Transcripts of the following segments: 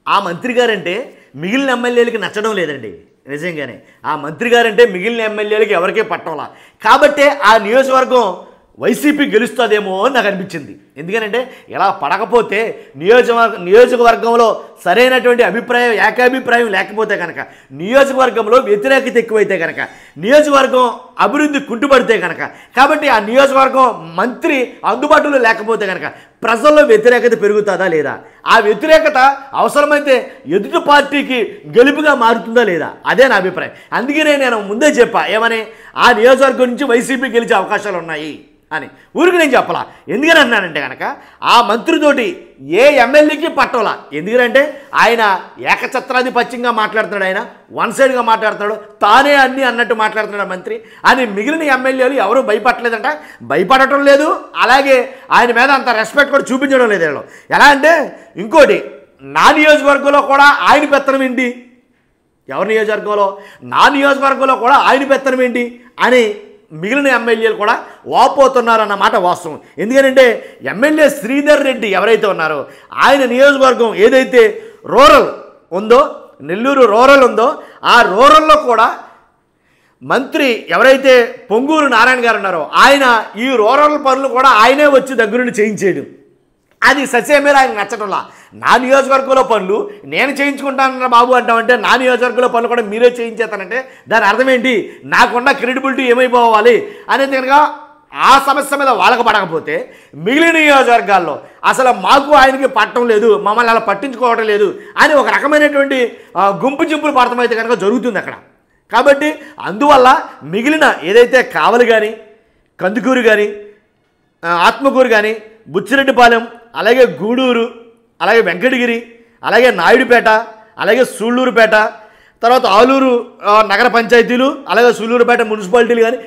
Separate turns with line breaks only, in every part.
ఆ మంత్రి గారంటే మిగిలిన ఎమ్మెల్యేలకి నచ్చడం లేదండి. నిజంగానే ఆ మంత్రి గారంటే మిగిలిన ఎమ్మెల్యేలకి ఎవరికీ పట్టంలా. కాబట్టే ఆ నియోజకవర్గం వైసీపీ గెలుస్తుందేమో అని నాకు అనిపించింది. ఎందుకంటే ఇలా పడకపోతే నియోజకవర్గంలో సరైనటువంటి అభిప్రాయం, ఏకాభిప్రాయం లేకపోతే కనుక, నియోజకవర్గంలో వ్యతిరేకత ఎక్కువైతే కనుక, నియోజకవర్గం అభివృద్ధి కుంటుపడితే కనుక, కాబట్టి ఆ నియోజకవర్గం మంత్రి అందుబాటులో లేకపోతే కనుక ప్రజల్లో వ్యతిరేకత పెరుగుతుందా లేదా, ఆ వ్యతిరేకత అవసరమైతే ఎదుటి పార్టీకి గెలుపుగా మారుతుందా లేదా, అదే నా అభిప్రాయం. అందుకనే నేను ముందే చెప్పా, ఏమని, ఆ నియోజకవర్గం నుంచి వైసీపీ గెలిచే అవకాశాలు ఉన్నాయి అని. ఊరికి నేను చెప్పలా. ఎందుకని అన్నానంటే కనుక ఆ మంత్రితోటి ఏ ఎమ్మెల్యేకి పట్టవలా. ఎందుకంటే ఆయన ఏకఛత్రాధిపత్యంగా మాట్లాడుతున్నాడు, ఆయన వన్ సైడ్గా మాట్లాడుతున్నాడు, తానే అన్నీ అన్నట్టు మాట్లాడుతున్నాడు మంత్రి అని. మిగిలిన ఎమ్మెల్యేలు ఎవరు భయపడలేదంట, భయపడటం లేదు. అలాగే ఆయన మీద అంత రెస్పెక్ట్ కూడా చూపించడం లేదు వీళ్ళు. ఎలా అంటే, ఇంకోటి, నా నియోజకవర్గంలో కూడా ఆయన పెత్తనం ఏంటి, ఎవరి నియోజకవర్గంలో, నా నియోజకవర్గంలో కూడా ఆయన పెత్తనం ఏంటి అని మిగిలిన ఎమ్మెల్యేలు కూడా వాపోతున్నారన్నమాట వాస్తవం. ఎందుకంటే ఎమ్మెల్యే శ్రీధర్ రెడ్డి ఎవరైతే ఉన్నారో ఆయన నియోజకవర్గం ఏదైతే రూరల్ ఉందో, నెల్లూరు రూరల్ ఉందో, ఆ రూరల్లో కూడా మంత్రి ఎవరైతే పొంగూరు నారాయణ గారు ఉన్నారో ఆయన ఈ రూరల్ పనులు కూడా ఆయనే వచ్చి దగ్గరుండి చేయించేయడం, అది ససేమేర ఆయన నచ్చటంలా. నా నియోజకవర్గంలో పనులు నేను చేయించుకుంటానన్న బాబు అంటామంటే, నా నియోజకవర్గంలో పనులు కూడా మీరే చేయించేస్తానంటే దాని అర్థం ఏంటి, నాకున్న క్రెడిబిలిటీ ఏమైపోవాలి అనేది కనుక ఆ సమస్య మీద వాళ్ళకు పడకపోతే, మిగిలిన నియోజకవర్గాల్లో అసలు మాకు ఆయనకి పట్టడం లేదు, మమ్మల్ని అలా పట్టించుకోవడం లేదు అని ఒక రకమైనటువంటి గుంపు చింపులు పడటం అయితే కనుక జరుగుతుంది అక్కడ. కాబట్టి అందువల్ల మిగిలిన ఏదైతే కావలి కానీ, కందుకూరు కానీ, ఆత్మకూరు కానీ, బుచ్చిరెడ్డిపాలెం, అలాగే గూడూరు, అలాగే వెంకటగిరి, అలాగే నాయుడుపేట, అలాగే సూళ్ళూరుపేట, తర్వాత ఆలూరు నగర పంచాయతీలు, అలాగే సూళ్ళూరుపేట మున్సిపాలిటీలు కానీ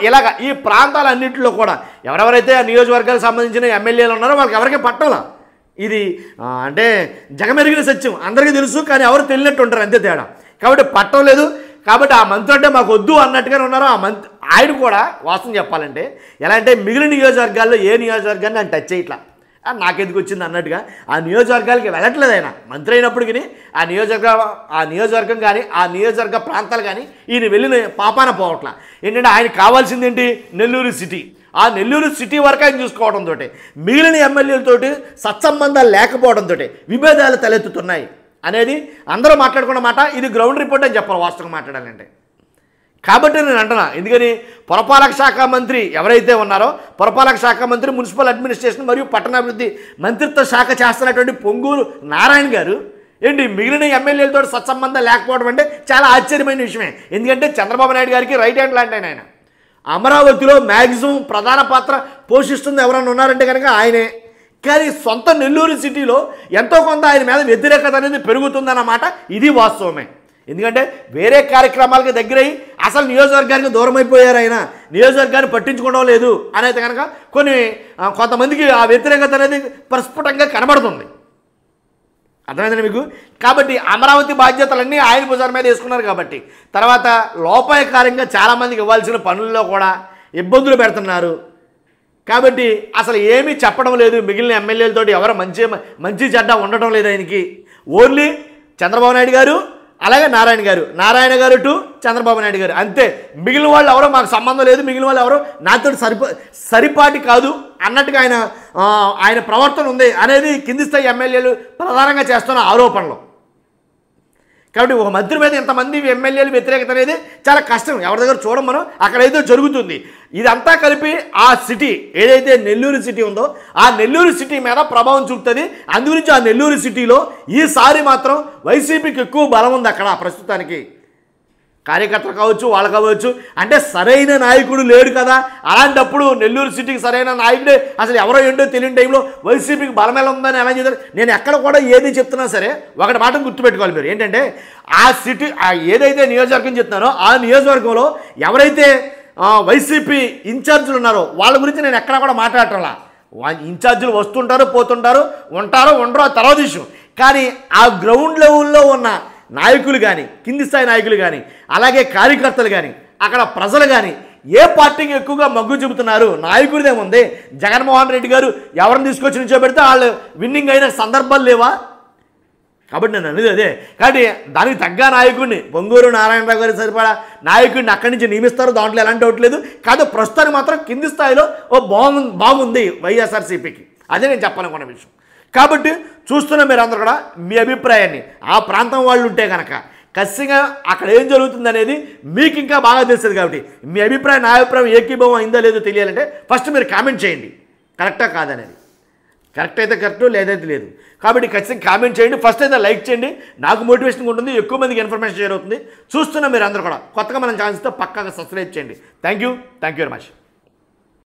ఇలాగ ఈ ప్రాంతాలన్నింటిలో కూడా ఎవరెవరైతే ఆ నియోజకవర్గాలకు సంబంధించిన ఎమ్మెల్యేలు ఉన్నారో వాళ్ళకి ఎవరికీ పట్టాలా. ఇది అంటే జగమెరిగిన సత్యం, అందరికీ తెలుసు, కానీ ఎవరు తెలియనట్టు ఉంటారు, అంతే తేడా. కాబట్టి పట్టం లేదు. కాబట్టి ఆ మంత్రి అంటే మాకు వద్దు అన్నట్టుగానే ఉన్నారు ఆ మంత్రి. ఆయన కూడా వాస్తవం చెప్పాలంటే ఎలా అంటే, మిగిలిన నియోజకవర్గాల్లో ఏ నియోజకవర్గాన్ని ఆయన టచ్ చేయట్లా, నాకెందుకు వచ్చింది అన్నట్టుగా ఆ నియోజకవర్గాలకి వెళ్ళట్లేదు. ఆయన మంత్రి అయినప్పటికీ ఆ నియోజకవర్గం కానీ, ఆ నియోజకవర్గ ప్రాంతాలు కానీ ఈయన వెళ్ళిన పాపాన పోవట్లా. ఏంటంటే ఆయన కావాల్సింది ఏంటి, నెల్లూరు సిటీ. ఆ నెల్లూరు సిటీ వరకు ఆయన చూసుకోవడంతో మిగిలిన ఎమ్మెల్యేలతోటి సత్సంబంధాలు లేకపోవడంతో విభేదాలు తలెత్తుతున్నాయి అనేది అందరూ మాట్లాడుకున్న మాట. ఇది గ్రౌండ్ రిపోర్ట్ అని చెప్పాలి వాస్తవంగా మాట్లాడాలంటే. కాబట్టి నేను అంటున్నా, ఎందుకని పురపాలక శాఖ మంత్రి ఎవరైతే ఉన్నారో, పురపాలక శాఖ మంత్రి, మున్సిపల్ అడ్మినిస్ట్రేషన్ మరియు పట్టణాభివృద్ధి మంత్రిత్వ శాఖ చేస్తున్నటువంటి పొంగూరు నారాయణ గారు ఏంటి మిగిలిన ఎమ్మెల్యేలతో సత్సంబంధం లేకపోవడం అంటే చాలా ఆశ్చర్యమైన విషయమే. ఎందుకంటే చంద్రబాబు నాయుడు గారికి రైట్ హ్యాండ్ లాంటి ఆయన. అమరావతిలో మ్యాక్సిమం ప్రధాన పాత్ర పోషిస్తుంది ఎవరన్నా ఉన్నారంటే కనుక ఆయనే. కానీ సొంత నెల్లూరు సిటీలో ఎంతో కొంత ఆయన మీద వ్యతిరేకత అనేది పెరుగుతుందన్నమాట. ఇది వాస్తవమే. ఎందుకంటే వేరే కార్యక్రమాలకి దగ్గరై అసలు నియోజకవర్గానికి దూరం అయిపోయారు, ఆయన నియోజకవర్గాన్ని పట్టించుకోవడం లేదు అనేది కనుక కొంతమందికి ఆ వ్యతిరేకత అనేది ప్రస్ఫుటంగా కనబడుతుంది. అర్థమైందని మీకు. కాబట్టి అమరావతి బాధ్యతలన్నీ ఆయన భుజాల మీద వేసుకున్నారు. కాబట్టి తర్వాత లోపాయకారంగా చాలామందికి ఇవ్వాల్సిన పనుల్లో కూడా ఇబ్బందులు పెడుతున్నారు. కాబట్టి అసలు ఏమీ చెప్పడం లేదు, మిగిలిన ఎమ్మెల్యేలతో ఎవరు మంచి చెడ్డ ఉండటం లేదు ఆయనకి. ఓన్లీ చంద్రబాబు నాయుడు గారు, అలాగే నారాయణ గారు టు చంద్రబాబు నాయుడు గారు, అంతే. మిగిలిన వాళ్ళు ఎవరో మాకు సంబంధం లేదు, మిగిలిన వాళ్ళు ఎవరో నాతో సరిపాటి కాదు అన్నట్టుగా ఆయన ప్రవర్తన ఉంది అనేది కింది స్థాయి ఎమ్మెల్యేలు ప్రధానంగా చేస్తున్న ఆరోపణలు. కాబట్టి ఒక మంత్రి మీద ఇంతమంది ఎమ్మెల్యేలు వ్యతిరేకత అనేది చాలా కష్టం. ఎవరి దగ్గర చూడం మనం, అక్కడైతే జరుగుతుంది. ఇదంతా కలిపి ఆ సిటీ ఏదైతే నెల్లూరు సిటీ ఉందో ఆ నెల్లూరు సిటీ మీద ప్రభావం చూపుతుంది. అందుగురించి ఆ నెల్లూరు సిటీలో ఈసారి మాత్రం వైసీపీకి ఎక్కువ బలం ఉంది అక్కడ ప్రస్తుతానికి. కార్యకర్తలు కావచ్చు, వాళ్ళు కావచ్చు, అంటే సరైన నాయకుడు లేడు కదా. అలాంటప్పుడు నెల్లూరు సిటీకి సరైన నాయకుడే అసలు ఎవరో ఏంటో తెలియని టైంలో వైసీపీకి బలం ఎలా ఉందని ఎలా చేశారు. నేను ఎక్కడ కూడా ఏది చెప్తున్నా సరే ఒకటి మాట గుర్తుపెట్టుకోవాలి మీరు, ఏంటంటే ఆ సిటీ ఏదైతే నియోజకవర్గం చెప్తున్నానో ఆ నియోజకవర్గంలో ఎవరైతే వైసీపీ ఇన్ఛార్జీలు ఉన్నారో వాళ్ళ గురించి నేను ఎక్కడ కూడా మాట్లాడటంలా. ఇన్ఛార్జీలు వస్తుంటారు, పోతుంటారు, ఉంటారో ఉండరో తర్వాత ఇష్యూ. కానీ ఆ గ్రౌండ్ లెవెల్లో ఉన్న నాయకులు కానీ, కింది స్థాయి నాయకులు కానీ, అలాగే కార్యకర్తలు కానీ, అక్కడ ప్రజలు కానీ ఏ పార్టీకి ఎక్కువగా మగ్గు చూపుతున్నారు, నాయకుడిదేముంది. జగన్మోహన్ రెడ్డి గారు ఎవరిని తీసుకొచ్చి నిల్చోబెడితే వాళ్ళు విన్నింగ్ అయిన సందర్భాలు లేవా? కాబట్టి నేను అనేది అదే. కాబట్టి దానికి తగ్గ నాయకుడిని పొంగూరు నారాయణరావు గారి సరిపడా నాయకుడిని అక్కడి నుంచి నియమిస్తారు, దాంట్లో ఎలాంటి డౌట్ లేదు. కాదు ప్రస్తుతానికి మాత్రం కింది స్థాయిలో బాగుంది వైఎస్ఆర్సీపీకి, అదే నేను చెప్పాలనుకున్న విషయం. కాబట్టి చూస్తున్న మీరు అందరూ కూడా మీ అభిప్రాయాన్ని, ఆ ప్రాంతం వాళ్ళు ఉంటే కనుక ఖచ్చితంగా అక్కడ ఏం జరుగుతుంది అనేది మీకు ఇంకా బాగా తెలుస్తుంది. కాబట్టి మీ అభిప్రాయం నా అభిప్రాయం ఏకీభవం అయిందో లేదో తెలియాలంటే ఫస్ట్ మీరు కామెంట్ చేయండి, కరెక్టా కాదనేది. కరెక్ట్ అయితే కరెక్ట్, లేదైతే లేదు. కాబట్టి ఖచ్చితంగా కామెంట్ చేయండి, ఫస్ట్ అయితే లైక్ చేయండి, నాకు మోటివేషన్గా ఉంటుంది, ఎక్కువ మందికి ఇన్ఫర్మేషన్ షేర్ అవుతుంది. చూస్తున్న మీరు అందరూ కూడా కొత్తగా మన ఛానల్స్తో పక్కాగా సబ్స్క్రైబ్ చేయండి. Thank you very much.